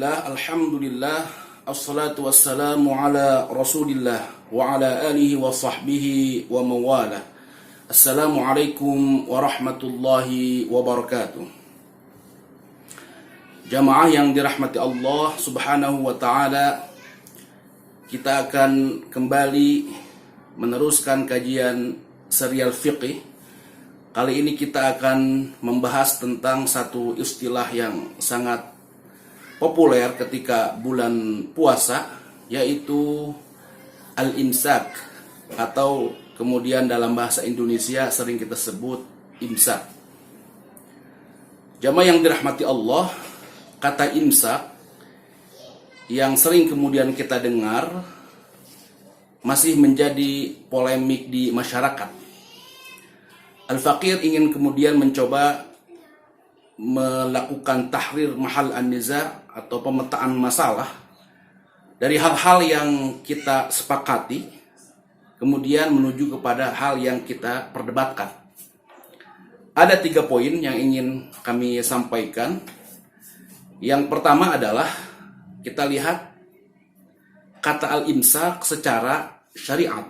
Alhamdulillah, assalatu wassalamu ala rasulillah wa ala alihi wa sahbihi wa mawala. Assalamualaikum warahmatullahi wabarakatuh. Jamaah yang dirahmati Allah subhanahu wa ta'ala, kita akan kembali meneruskan kajian serial fiqih. Kali ini kita akan membahas tentang satu istilah yang sangat populer ketika bulan puasa, yaitu al-imsak, atau kemudian dalam bahasa Indonesia sering kita sebut imsak. Jamaah yang dirahmati Allah, kata imsak yang sering kemudian kita dengar masih menjadi polemik di masyarakat. Al-Faqir ingin kemudian mencoba melakukan tahrir mahal an-niza' atau pemetaan masalah dari hal-hal yang kita sepakati, kemudian menuju kepada hal yang kita perdebatkan. Ada 3 poin yang ingin kami sampaikan. Yang pertama adalah kita lihat kata al-imsak secara syariat.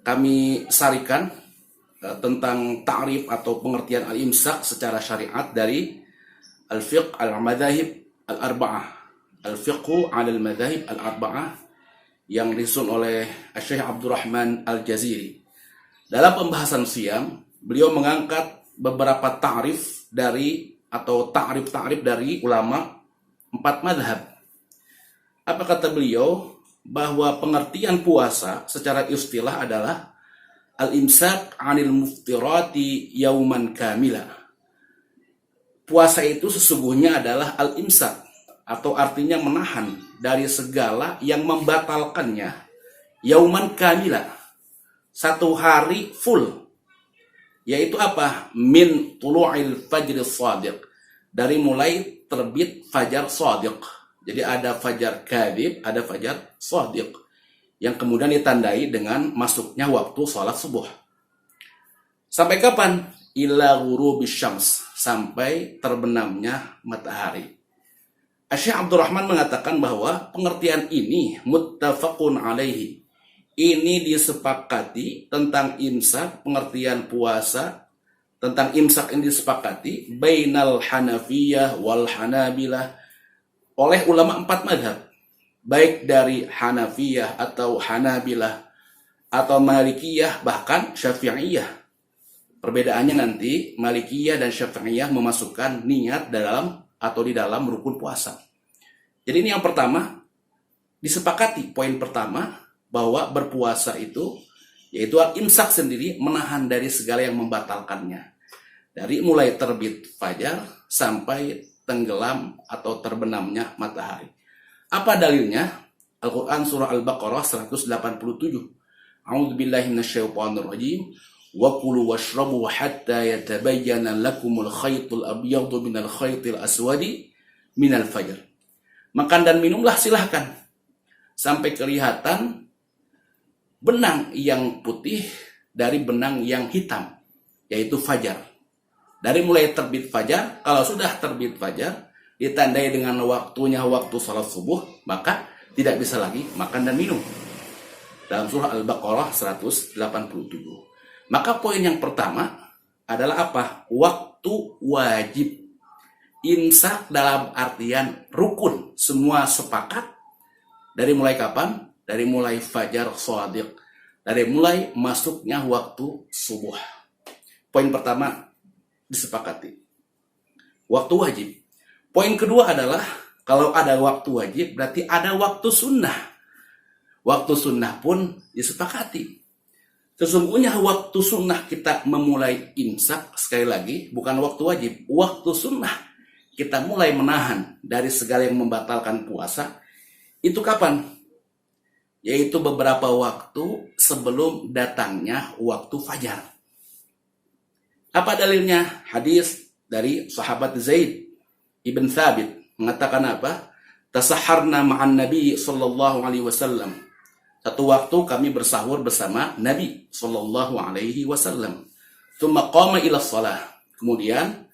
Kami sarikan tentang ta'rif atau pengertian al-imsak secara syariat dari al-fiqh al-madhahib al-arba'ah, al-fiqhu al-madhahib al-arba'ah, yang disusun oleh Syekh Abdurrahman Al-Jaziri. Dalam pembahasan siyam, beliau mengangkat beberapa ta'rif dari atau ta'rif dari ulama 4 madhab. Apa kata beliau? Bahwa pengertian puasa secara istilah adalah al-imsak 'anil muftirati yauman kamila. Puasa itu sesungguhnya adalah al-imsak, atau artinya menahan dari segala yang membatalkannya, yauman kamila, 1 hari full. Yaitu apa? Min tulu'il fajr shadiq, dari mulai terbit fajar shadiq. Jadi ada fajar kadhib, ada fajar shadiq, yang kemudian ditandai dengan masuknya waktu sholat subuh. Sampai kapan? Ila ghurubis syams, sampai terbenamnya matahari. Syekh Abdurrahman mengatakan bahwa pengertian ini muttafaqun alaihi. Ini disepakati tentang imsak, pengertian puasa tentang imsak ini disepakati bainal Hanafiyah wal Hanabilah, oleh ulama 4 madhab, baik dari Hanafiyah atau Hanabilah atau Malikiyah, bahkan Syafi'iyah. Perbedaannya nanti Malikiyah dan Syafi'iyah memasukkan niat dalam atau di dalam rukun puasa. Jadi ini yang pertama, disepakati poin pertama bahwa berpuasa itu yaitu al-imsak sendiri, menahan dari segala yang membatalkannya, dari mulai terbit fajar sampai tenggelam atau terbenamnya matahari. Apa dalilnya? Al-Quran surah Al-Baqarah 187. A'udzubillahi minasyaitonir rajim. Wa kulu washrabu hatta yatabayyana lakumul khaytul abyadu minal khaytil aswadi minal fajr. Makan dan minumlah silahkan sampai kelihatan benang yang putih dari benang yang hitam, yaitu fajar. Dari mulai terbit fajar, kalau sudah terbit fajar, ditandai dengan waktunya waktu salat subuh, maka tidak bisa lagi makan dan minum. Dalam surah Al-Baqarah 187. Maka poin yang pertama adalah apa? Waktu wajib. Imsak dalam artian rukun. Semua sepakat. Dari mulai kapan? Dari mulai fajar shadiq. Dari mulai masuknya waktu subuh. Poin pertama disepakati. Waktu wajib. Poin kedua adalah kalau ada waktu wajib berarti ada waktu sunnah. Waktu sunnah pun disepakati. Sesungguhnya waktu sunnah kita memulai imsak, sekali lagi bukan waktu wajib. Waktu sunnah kita mulai menahan dari segala yang membatalkan puasa. Itu kapan? Yaitu beberapa waktu sebelum datangnya waktu fajar. Apa dalilnya? Hadis dari sahabat Zaid ibn Thabit mengatakan apa? Tasaharna ma'an Nabi sallallahu alaihi wasallam. Satu waktu kami bersahur bersama Nabi sallallahu alaihi wasallam. Tsumma qama ila shalah. Kemudian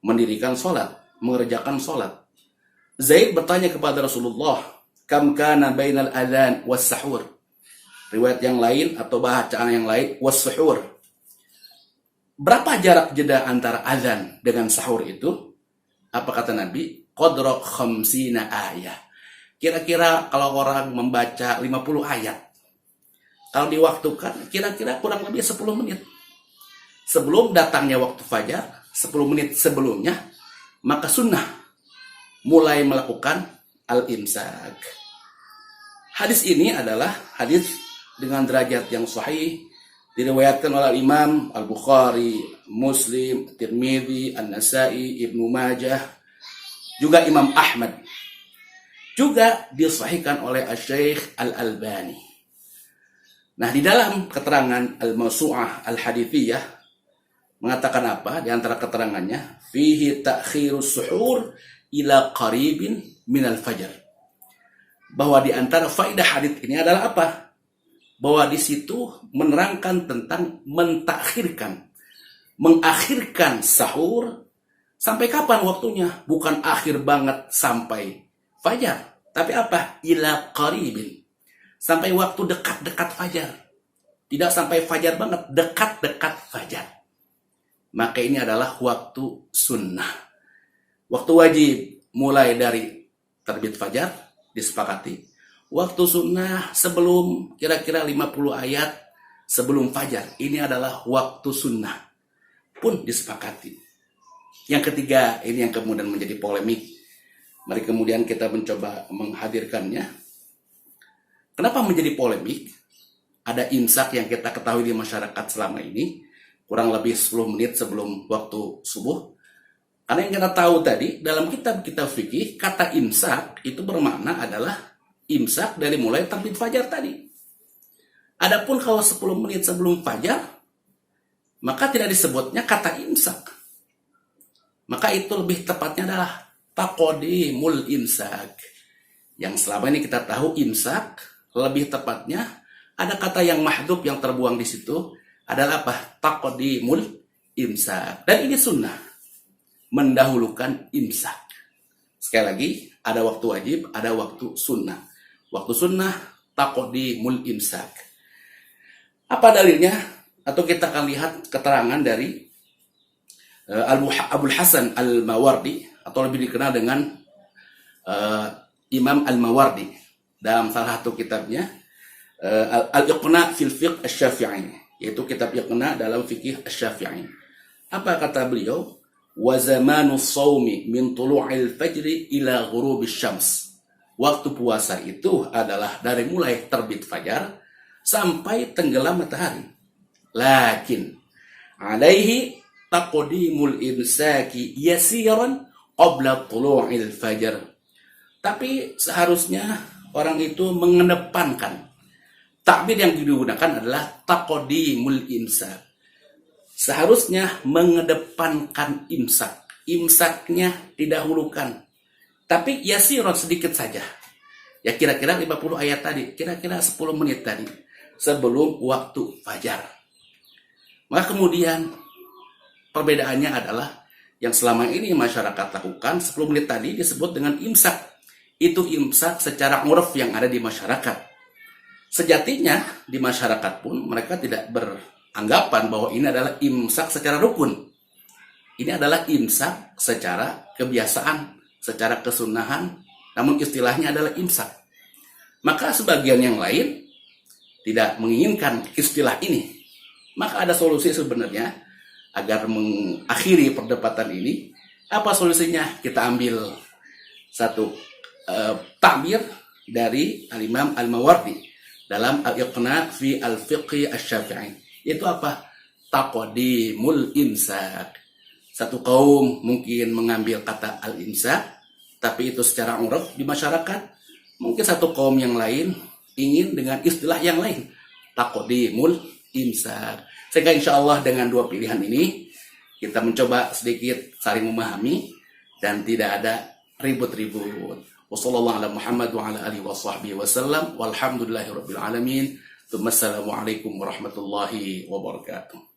mendirikan salat. mengerjakan sholat. Zaid bertanya kepada Rasulullah, kam kana bainal adzan was sahur. Riwayat yang lain atau bacaan yang lain was sahur. Berapa jarak jeda antara azan dengan sahur itu? Apa kata Nabi? Qadra khamsina ayah. Kira-kira kalau orang membaca 50 ayat, kalau diwaktukan, kira-kira kurang lebih 10 menit. Sebelum datangnya waktu fajar, 10 menit sebelumnya, maka sunnah mulai melakukan al-imsak. Hadis ini adalah hadis dengan derajat yang sahih, diriwayatkan oleh Imam Al-Bukhari, Muslim, Tirmidzi, An-Nasai, Ibnu Majah, juga Imam Ahmad. Juga disahihkan oleh Asy-Syaikh Al-Albani. Nah, di dalam keterangan Al-Mawsu'ah Al-Hadithiyah mengatakan apa? Di antara keterangannya, fihi ta'khirus suhur ila qaribin minal fajr. Bahwa di antara faedah hadits ini adalah apa? Bahwa di situ menerangkan tentang mengakhirkan sahur sampai kapan waktunya? Bukan akhir banget sampai fajar, tapi apa? Ila qaribin. Sampai waktu dekat-dekat fajar. Tidak sampai fajar banget, dekat-dekat fajar. Maka ini adalah waktu sunnah. Waktu wajib mulai dari terbit fajar, disepakati. Waktu sunnah sebelum kira-kira 50 ayat sebelum fajar. Ini adalah waktu sunnah. Pun disepakati. Yang ketiga, ini yang kemudian menjadi polemik. Mari kemudian kita mencoba menghadirkannya. Kenapa menjadi polemik? Ada imsak yang kita ketahui di masyarakat selama ini, kurang lebih 10 menit sebelum waktu subuh. Karena yang kita tahu tadi, dalam kitab-kitab fikih, kata imsak itu bermakna adalah imsak dari mulai terbit fajar tadi. Adapun kalau 10 menit sebelum fajar, maka tidak disebutnya kata imsak. Maka itu lebih tepatnya adalah taqdimul imsak. Yang selama ini kita tahu imsak, lebih tepatnya ada kata yang mahdhuf yang terbuang di situ adalah apa? Taqdimul imsak. Dan ini sunnah, mendahulukan imsak. Sekali lagi, ada waktu wajib, ada waktu sunnah. Waktu sunnah, taqdimul imsak. Apa dalilnya? Atau kita akan lihat keterangan dari Abul Hasan Al-Mawardi, atau lebih dikenal dengan Imam Al-Mawardi, dalam salah satu kitabnya Al-Iqna fil Fiqh Asy-Syafi'i, yaitu kitab Iqna dalam fikih Asy-Syafi'i. Apa kata beliau? Wa zamanus shaumi min tulu'il fajri ila ghurubisy syams. Waktu puasa itu adalah dari mulai terbit fajar sampai tenggelam matahari. Lakin alaihi taqdimul imsaki yasiran qabla tulu'il fajr. Tapi seharusnya orang itu mengedepankan. Takbir yang digunakan adalah taqdimul imsak. Seharusnya mengedepankan imsak. Imsaknya didahulukan. Tapi yasiron sedikit saja. Ya kira-kira 50 ayat tadi. Kira-kira 10 menit tadi. Sebelum waktu fajar. Maka kemudian perbedaannya adalah yang selama ini masyarakat lakukan 10 menit tadi disebut dengan imsak. Itu imsak secara urf yang ada di masyarakat. Sejatinya di masyarakat pun mereka tidak beranggapan bahwa ini adalah imsak secara rukun. Ini adalah imsak secara kebiasaan, secara kesunahan, namun istilahnya adalah imsak. Maka sebagian yang lain tidak menginginkan istilah ini. Maka ada solusi sebenarnya agar mengakhiri perdebatan ini. Apa solusinya? Kita ambil satu takbir dari Al-Imam Al-Mawardi dalam Al-Iqna fi Al-Fiqh Asy-Syafi'i. Itu apa? Taqdimul imsak. Satu kaum mungkin mengambil kata al-imsak, tapi itu secara uruf di masyarakat. Mungkin satu kaum yang lain ingin dengan istilah yang lain, taqdimul imsak. Sehingga insya Allah dengan dua pilihan ini kita mencoba sedikit saling memahami dan tidak ada ribut-ribut. Wassallallahu ala Muhammad wa ala alihi wa sahbihi wasallam walhamdulillahi rabbil alamin. Assalamualaikum warahmatullahi wabarakatuh.